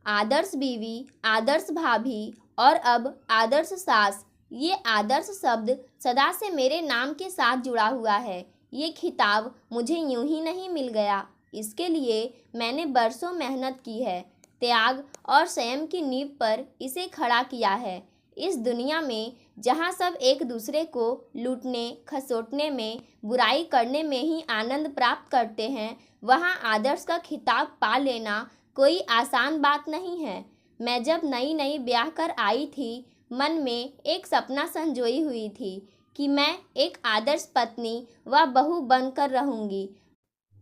आदर्श बीवी, आदर्श भाभी और अब आदर्श सास। ये आदर्श शब्द सदा से मेरे नाम के साथ जुड़ा हुआ है। ये खिताब मुझे यूं ही नहीं मिल गया। इसके लिए मैंने बरसों मेहनत की है, त्याग और संयम की नींव पर इसे खड़ा किया है। इस दुनिया में जहाँ सब एक दूसरे को लूटने, खसोटने में, बुराई करने में ही आनंद प्राप्त करते हैं, वहाँ आदर्श का खिताब पा लेना कोई आसान बात नहीं है। मैं जब नई नई ब्याह कर आई थी, मन में एक सपना संजोई हुई थी कि मैं एक आदर्श पत्नी व बहू बनकर रहूंगी।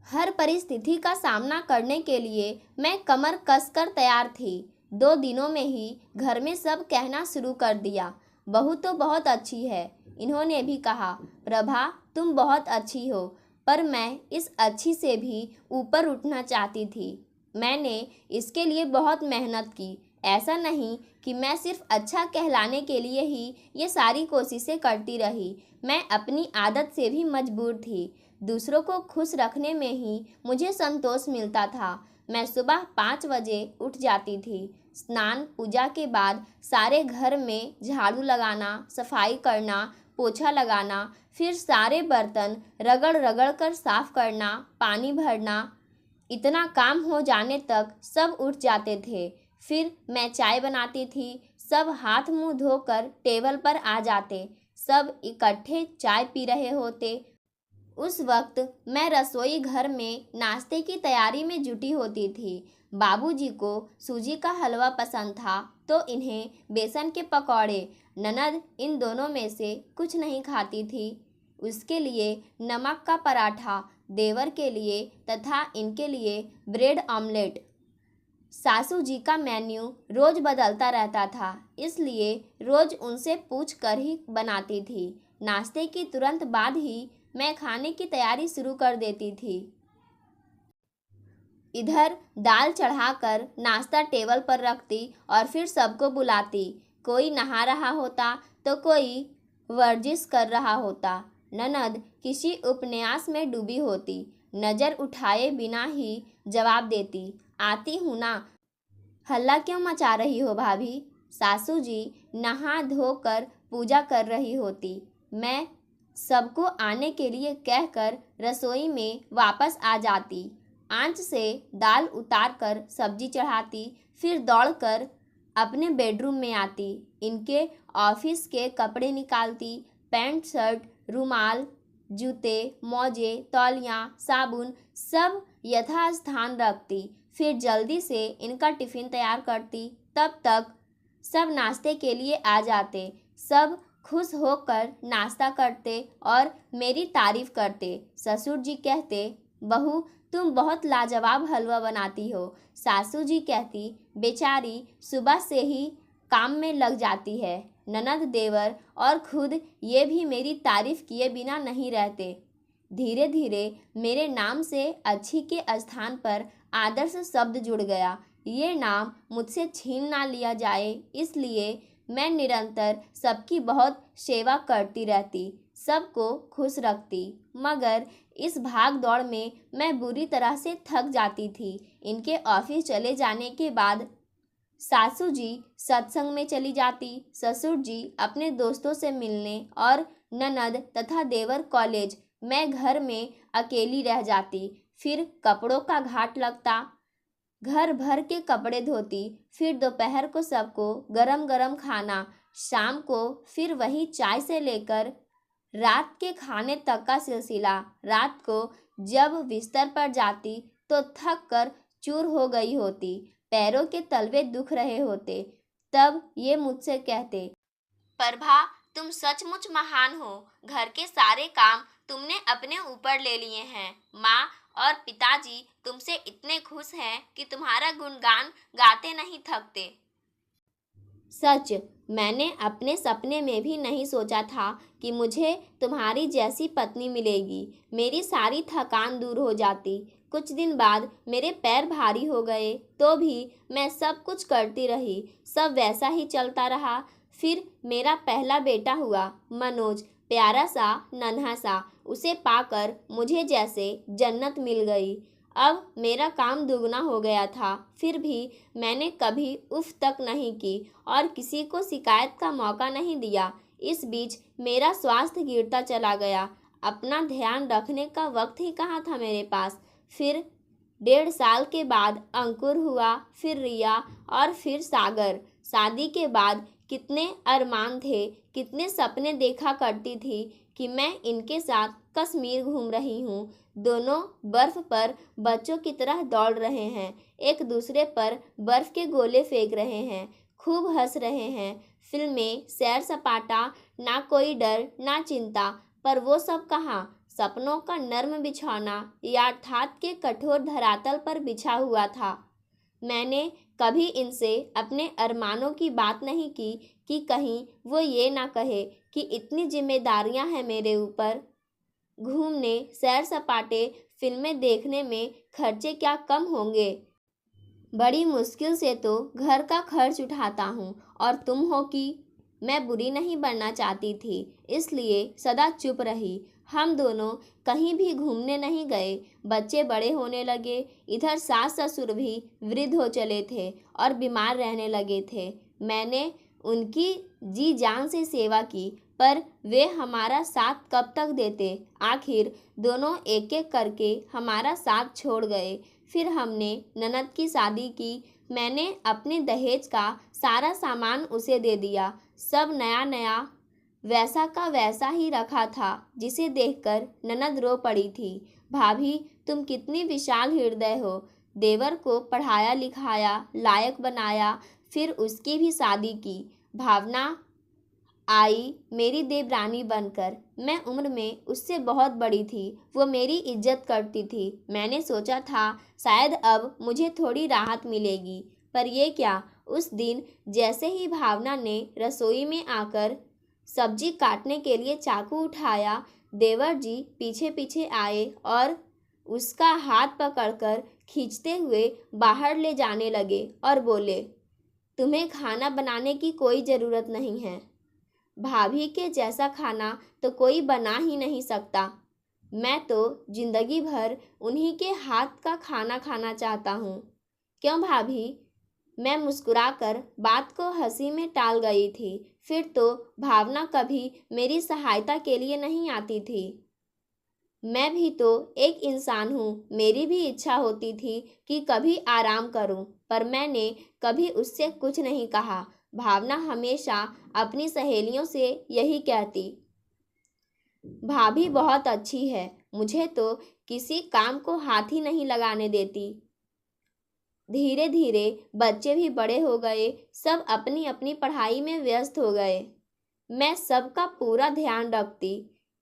हर परिस्थिति का सामना करने के लिए मैं कमर कसकर तैयार थी। 2 दिनों में ही घर में सब कहना शुरू कर दिया, बहू तो बहुत अच्छी है। इन्होंने भी कहा, प्रभा तुम बहुत अच्छी हो। पर मैं इस अच्छी से भी ऊपर उठना चाहती थी। मैंने इसके लिए बहुत मेहनत की। ऐसा नहीं कि मैं सिर्फ अच्छा कहलाने के लिए ही ये सारी कोशिशें करती रही। मैं अपनी आदत से भी मजबूर थी। दूसरों को खुश रखने में ही मुझे संतोष मिलता था। मैं सुबह 5 बजे उठ जाती थी। स्नान पूजा के बाद सारे घर में झाड़ू लगाना, सफाई करना, पोछा लगाना, फिर सारे बर्तन रगड़ रगड़ कर साफ करना, पानी भरना। इतना काम हो जाने तक सब उठ जाते थे। फिर मैं चाय बनाती थी। सब हाथ मुंह धोकर टेबल पर आ जाते। सब इकट्ठे चाय पी रहे होते। उस वक्त मैं रसोई घर में नाश्ते की तैयारी में जुटी होती थी। बाबूजी को सूजी का हलवा पसंद था तो इन्हें बेसन के पकौड़े। ननद इन दोनों में से कुछ नहीं खाती थी। उसके लिए नमक का पराठा, देवर के लिए तथा इनके लिए ब्रेड ऑमलेट। सासू जी का मेन्यू रोज बदलता रहता था, इसलिए रोज उनसे पूछ कर ही बनाती थी। नाश्ते की तुरंत बाद ही मैं खाने की तैयारी शुरू कर देती थी। इधर दाल चढ़ाकर नाश्ता टेबल पर रखती और फिर सबको बुलाती। कोई नहा रहा होता तो कोई वर्जिश कर रहा होता। ननद किसी उपन्यास में डूबी होती। नज़र उठाए बिना ही जवाब देती, आती हूँ ना। हल्ला क्यों मचा रही हो भाभी? सासू जी नहा धोकर पूजा कर रही होती। मैं सबको आने के लिए कहकर रसोई में वापस आ जाती। आंच से दाल उतारकर सब्जी चढ़ाती, फिर दौड़कर अपने बेडरूम में आती। इनके ऑफिस के कपड़े निकालती, पैंट शर्ट, रुमाल, जूते, मोजे, तौलियाँ, साबुन सब यथास्थान रखती। फिर जल्दी से इनका टिफ़िन तैयार करती। तब तक सब नाश्ते के लिए आ जाते। सब खुश होकर नाश्ता करते और मेरी तारीफ करते। ससुर जी कहते, बहू तुम बहुत लाजवाब हलवा बनाती हो। सासू जी कहती, बेचारी सुबह से ही काम में लग जाती है। ननद, देवर और खुद ये भी मेरी तारीफ किए बिना नहीं रहते। धीरे धीरे मेरे नाम से अच्छी के स्थान पर आदर्श शब्द जुड़ गया। ये नाम मुझसे छीन ना लिया जाए, इसलिए मैं निरंतर सबकी बहुत सेवा करती रहती, सबको खुश रखती। मगर इस भाग दौड़ में मैं बुरी तरह से थक जाती थी। इनके ऑफिस चले जाने के बाद सासू जी सत्संग में चली जाती, ससुर जी अपने दोस्तों से मिलने और ननद तथा देवर कॉलेज। मैं घर में अकेली रह जाती। फिर कपड़ों का घाट लगता, घर भर के कपड़े धोती। फिर दोपहर को सबको गरम गरम खाना, शाम को फिर वही चाय से लेकर रात के खाने तक का सिलसिला। रात को जब बिस्तर पर जाती तो थक कर चूर हो गई होती, पैरों के तलवे दुख रहे होते। तब ये मुझसे कहते, प्रभा तुम सचमुच महान हो। घर के सारे काम तुमने अपने ऊपर ले लिए हैं। माँ और पिताजी तुमसे इतने खुश हैं कि तुम्हारा गुणगान गाते नहीं थकते। सच, मैंने अपने सपने में भी नहीं सोचा था कि मुझे तुम्हारी जैसी पत्नी मिलेगी। मेरी सारी थकान दूर हो जाती। कुछ दिन बाद मेरे पैर भारी हो गए तो भी मैं सब कुछ करती रही। सब वैसा ही चलता रहा। फिर मेरा पहला बेटा हुआ, मनोज, प्यारा सा, नन्हा सा। उसे पाकर मुझे जैसे जन्नत मिल गई। अब मेरा काम दुगना हो गया था, फिर भी मैंने कभी उफ तक नहीं की और किसी को शिकायत का मौका नहीं दिया। इस बीच मेरा स्वास्थ्य गिरता चला गया। अपना ध्यान रखने का वक्त ही कहाँ था मेरे पास। फिर 1.5 साल के बाद अंकुर हुआ, फिर रिया और फिर सागर। शादी के बाद कितने अरमान थे, कितने सपने देखा करती थी कि मैं इनके साथ कश्मीर घूम रही हूँ। दोनों बर्फ पर बच्चों की तरह दौड़ रहे हैं, एक दूसरे पर बर्फ के गोले फेंक रहे हैं, खूब हंस रहे हैं। फिल्में, सैर सपाटा, ना कोई डर ना चिंता। पर वो सब कहाँ। सपनों का नर्म बिछौना यथार्थ के कठोर धरातल पर बिछा हुआ था। मैंने कभी इनसे अपने अरमानों की बात नहीं की कि कहीं वो ये ना कहे कि इतनी जिम्मेदारियां हैं मेरे ऊपर। घूमने, सैर सपाटे, फिल्में देखने में खर्चे क्या कम होंगे। बड़ी मुश्किल से तो घर का खर्च उठाता हूँ और तुम हो कि। मैं बुरी नहीं बनना चाहती थी, इसलिए सदा चुप रही। हम दोनों कहीं भी घूमने नहीं गए। बच्चे बड़े होने लगे। इधर सास ससुर भी वृद्ध हो चले थे और बीमार रहने लगे थे। मैंने उनकी जी जान से सेवा की, पर वे हमारा साथ कब तक देते। आखिर दोनों एक एक करके हमारा साथ छोड़ गए। फिर हमने ननद की शादी की। मैंने अपने दहेज का सारा सामान उसे दे दिया। सब नया नया वैसा का वैसा ही रखा था, जिसे देखकर ननद रो पड़ी थी। भाभी, तुम कितनी विशाल हृदय हो। देवर को पढ़ाया लिखाया, लायक बनाया, फिर उसकी भी शादी की। भावना आई मेरी देवरानी बनकर। मैं उम्र में उससे बहुत बड़ी थी, वो मेरी इज्जत करती थी। मैंने सोचा था शायद अब मुझे थोड़ी राहत मिलेगी, पर ये क्या। उस दिन जैसे ही भावना ने रसोई में आकर सब्जी काटने के लिए चाकू उठाया, देवर जी पीछे पीछे आए और उसका हाथ पकड़कर खींचते हुए बाहर ले जाने लगे और बोले, तुम्हें खाना बनाने की कोई ज़रूरत नहीं है। भाभी के जैसा खाना तो कोई बना ही नहीं सकता। मैं तो जिंदगी भर उन्हीं के हाथ का खाना खाना चाहता हूँ। क्यों भाभी। मैं मुस्कुराकर बात को हंसी में टाल गई थी। फिर तो भावना कभी मेरी सहायता के लिए नहीं आती थी। मैं भी तो एक इंसान हूँ, मेरी भी इच्छा होती थी कि कभी आराम करूँ, पर मैंने कभी उससे कुछ नहीं कहा। भावना हमेशा अपनी सहेलियों से यही कहती, भाभी बहुत अच्छी है, मुझे तो किसी काम को हाथ ही नहीं लगाने देती। धीरे धीरे बच्चे भी बड़े हो गए, सब अपनी अपनी पढ़ाई में व्यस्त हो गए। मैं सबका पूरा ध्यान रखती,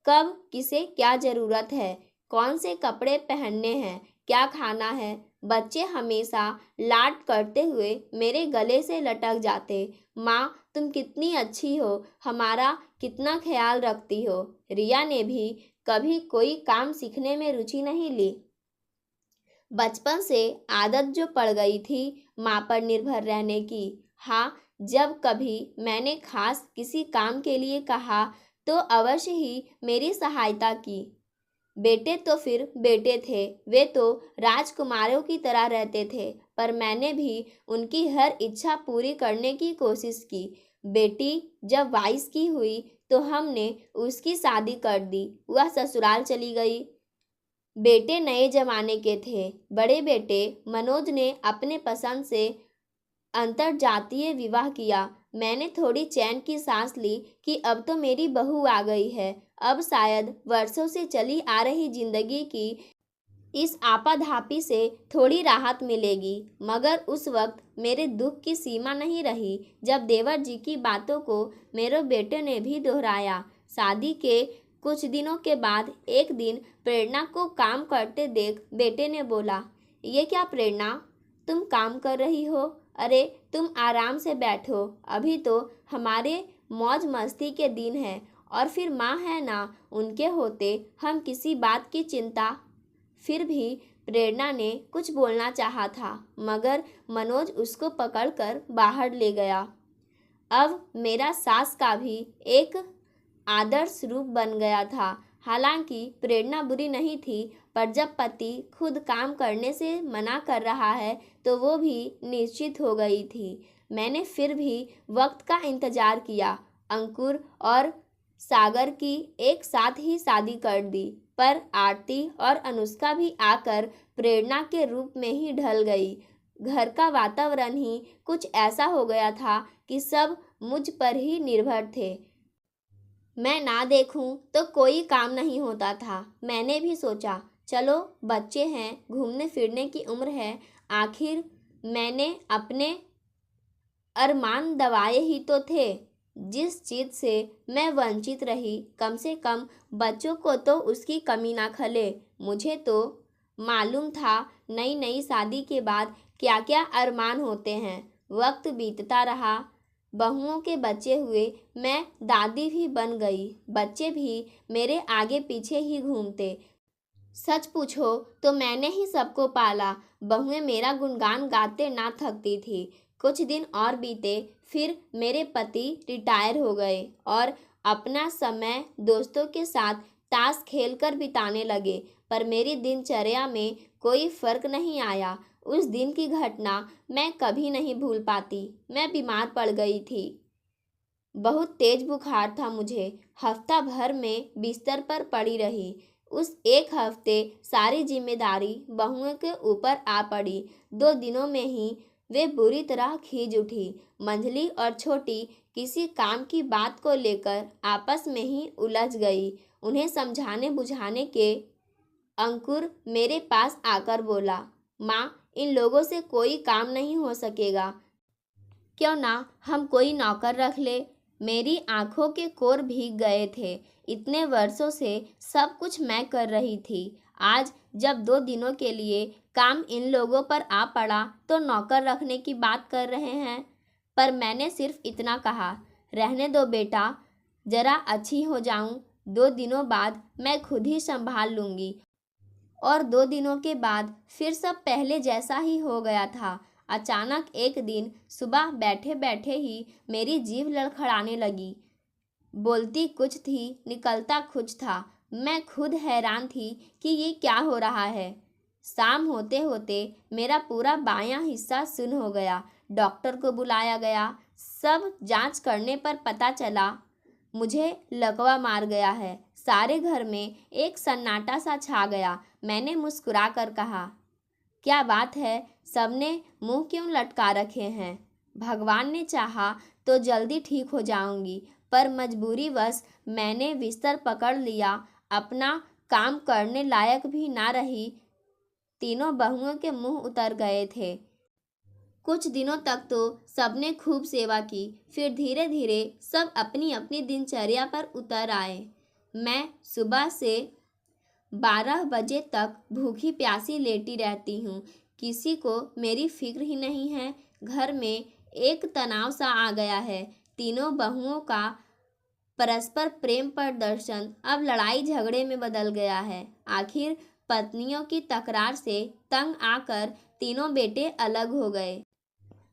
कब किसे क्या ज़रूरत है, कौन से कपड़े पहनने हैं, क्या खाना है। बच्चे हमेशा लाड करते हुए मेरे गले से लटक जाते। माँ, तुम कितनी अच्छी हो, हमारा कितना ख्याल रखती हो। रिया ने भी कभी कोई काम सीखने में रुचि नहीं ली। बचपन से आदत जो पड़ गई थी माँ पर निर्भर रहने की। हाँ, जब कभी मैंने खास किसी काम के लिए कहा तो अवश्य ही मेरी सहायता की। बेटे तो फिर बेटे थे, वे तो राजकुमारों की तरह रहते थे, पर मैंने भी उनकी हर इच्छा पूरी करने की कोशिश की। बेटी जब 22 की हुई तो हमने उसकी शादी कर दी, वह ससुराल चली गई। बेटे नए जमाने के थे। बड़े बेटे मनोज ने अपने पसंद से अंतरजातीय विवाह किया। मैंने थोड़ी चैन की सांस ली कि अब तो मेरी बहू आ गई है। अब शायद वर्षों से चली आ रही जिंदगी की इस आपाधापी से थोड़ी राहत मिलेगी। मगर उस वक्त मेरे दुख की सीमा नहीं रही जब देवर जी की बातों को मेरे बेटे ने भी दोहराया। शादी के कुछ दिनों के बाद एक दिन प्रेरणा को काम करते देख बेटे ने बोला, ये क्या प्रेरणा, तुम काम कर रही हो। अरे तुम आराम से बैठो, अभी तो हमारे मौज मस्ती के दिन हैं। और फिर माँ है ना, उनके होते हम किसी बात की चिंता। फिर भी प्रेरणा ने कुछ बोलना चाहा था, मगर मनोज उसको पकड़कर बाहर ले गया। अब मेरा सास का भी एक आदर्श रूप बन गया था। हालांकि प्रेरणा बुरी नहीं थी, पर जब पति खुद काम करने से मना कर रहा है तो वो भी निश्चित हो गई थी। मैंने फिर भी वक्त का इंतजार किया। अंकुर और सागर की एक साथ ही शादी कर दी, पर आरती और अनुष्का भी आकर प्रेरणा के रूप में ही ढल गई। घर का वातावरण ही कुछ ऐसा हो गया था कि सब मुझ पर ही निर्भर थे। मैं ना देखूं तो कोई काम नहीं होता था। मैंने भी सोचा, चलो बच्चे हैं, घूमने फिरने की उम्र है, आखिर मैंने अपने अरमान दबाए ही तो थे। जिस चीज़ से मैं वंचित रही, कम से कम बच्चों को तो उसकी कमी ना खले। मुझे तो मालूम था नई नई शादी के बाद क्या क्या अरमान होते हैं। वक्त बीतता रहा, बहुओं के बच्चे हुए, मैं दादी भी बन गई। बच्चे भी मेरे आगे पीछे ही घूमते। सच पूछो तो मैंने ही सबको पाला। बहुएं मेरा गुणगान गाते ना थकती थी। कुछ दिन और बीते, फिर मेरे पति रिटायर हो गए और अपना समय दोस्तों के साथ ताश खेलकर बिताने लगे। पर मेरी दिनचर्या में कोई फर्क नहीं आया। उस दिन की घटना मैं कभी नहीं भूल पाती। मैं बीमार पड़ गई थी। बहुत तेज बुखार था मुझे। हफ्ता भर में बिस्तर पर पड़ी रही। उस एक हफ्ते सारी जिम्मेदारी बहुओं के ऊपर आ पड़ी। 2 दिनों में ही वे बुरी तरह खींच उठी। मंझली और छोटी किसी काम की बात को लेकर आपस में ही उलझ गई। उन्हें समझाने बुझाने के अंकुर मेरे पास आकर बोला, माँ, इन लोगों से कोई काम नहीं हो सकेगा, क्यों ना हम कोई नौकर रख ले। मेरी आंखों के कोर भीग गए थे। इतने वर्षों से सब कुछ मैं कर रही थी। आज जब 2 दिनों के लिए काम इन लोगों पर आ पड़ा तो नौकर रखने की बात कर रहे हैं। पर मैंने सिर्फ इतना कहा, रहने दो बेटा, जरा अच्छी हो जाऊं, 2 दिनों बाद मैं खुद ही संभाल लूंगी। और 2 दिनों के बाद फिर सब पहले जैसा ही हो गया था। अचानक एक दिन सुबह बैठे बैठे ही मेरी जीभ लड़खड़ाने लगी। बोलती कुछ थी, निकलता कुछ था। मैं खुद हैरान थी कि ये क्या हो रहा है। शाम होते होते मेरा पूरा बायां हिस्सा सुन्न हो गया। डॉक्टर को बुलाया गया। सब जांच करने पर पता चला मुझे लकवा मार गया है। सारे घर में एक सन्नाटा सा छा गया। मैंने मुस्कुरा कर कहा, क्या बात है, सबने मुंह क्यों लटका रखे हैं? भगवान ने चाहा तो जल्दी ठीक हो जाऊंगी, पर मजबूरीवश मैंने बिस्तर पकड़ लिया। अपना काम करने लायक भी ना रही। तीनों बहुओं के मुंह उतर गए थे। कुछ दिनों तक तो सबने खूब सेवा की। फिर धीरे धीरे सब अपनी अपनी दिनचर्या पर उतर आए। मैं सुबह से 12 बजे तक भूखी प्यासी लेटी रहती हूँ। किसी को मेरी फिक्र ही नहीं है। घर में एक तनाव सा आ गया है। तीनों बहुओं का परस्पर प्रेम प्रदर्शन अब लड़ाई झगड़े में बदल गया है। आखिर पत्नियों की तकरार से तंग आकर तीनों बेटे अलग हो गए।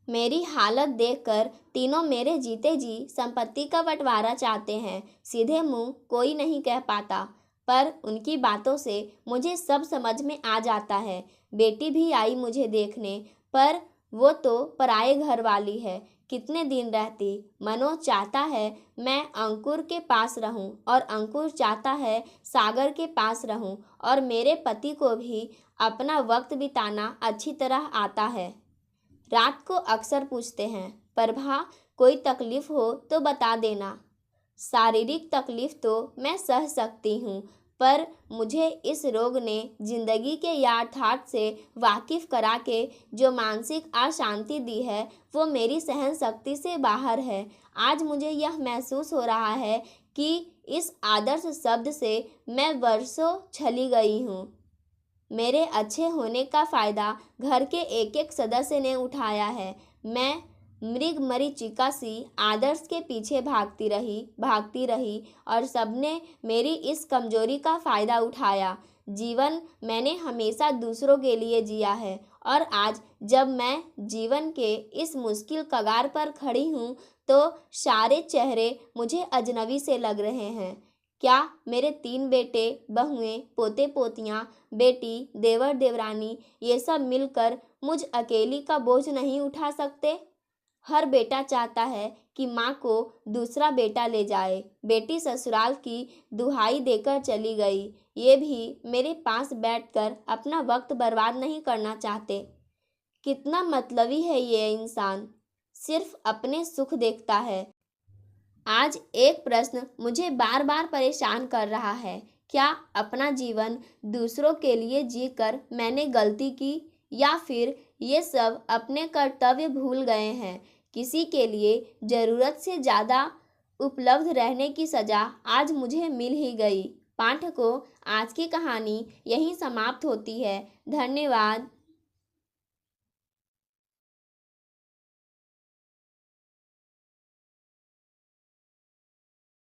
मेरी हालत देखकर तीनों मेरे जीते जी संपत्ति का बंटवारा चाहते हैं। सीधे मुंह कोई नहीं कह पाता, पर उनकी बातों से मुझे सब समझ में आ जाता है। बेटी भी आई मुझे देखने, पर वो तो पराए घर वाली है। कितने दिन रहती। मनोज चाहता है मैं अंकुर के पास रहूं और अंकुर चाहता है सागर के पास रहूं, और मेरे पति को भी अपना वक्त बिताना अच्छी तरह आता है। रात को अक्सर पूछते हैं, प्रभा, कोई तकलीफ हो तो बता देना। शारीरिक तकलीफ तो मैं सह सकती हूँ, पर मुझे इस रोग ने जिंदगी के यथार्थ से वाकिफ करा के जो मानसिक अशांति दी है वो मेरी सहन शक्ति से बाहर है। आज मुझे यह महसूस हो रहा है कि इस आदर्श शब्द से मैं वर्षों छली गई हूँ। मेरे अच्छे होने का फ़ायदा घर के एक एक सदस्य ने उठाया है। मैं मृग मरीचिका सी आदर्श के पीछे भागती रही और सबने मेरी इस कमजोरी का फ़ायदा उठाया। जीवन मैंने हमेशा दूसरों के लिए जिया है, और आज जब मैं जीवन के इस मुश्किल कगार पर खड़ी हूँ तो सारे चेहरे मुझे अजनबी से लग रहे हैं। क्या मेरे 3 बेटे, बहुएं, पोते पोतियां, बेटी, देवर देवरानी ये सब मिलकर मुझ अकेली का बोझ नहीं उठा सकते? हर बेटा चाहता है कि माँ को दूसरा बेटा ले जाए। बेटी ससुराल की दुहाई देकर चली गई, ये भी मेरे पास बैठकर अपना वक्त बर्बाद नहीं करना चाहते। कितना मतलबी है ये इंसान, सिर्फ अपने सुख देखता है। आज एक प्रश्न मुझे बार बार परेशान कर रहा है, क्या अपना जीवन दूसरों के लिए जीकर मैंने गलती की, या फिर ये सब अपने कर्तव्य भूल गए हैं? किसी के लिए ज़रूरत से ज़्यादा उपलब्ध रहने की सज़ा आज मुझे मिल ही गई। पाठकों, आज की कहानी यहीं समाप्त होती है। धन्यवाद।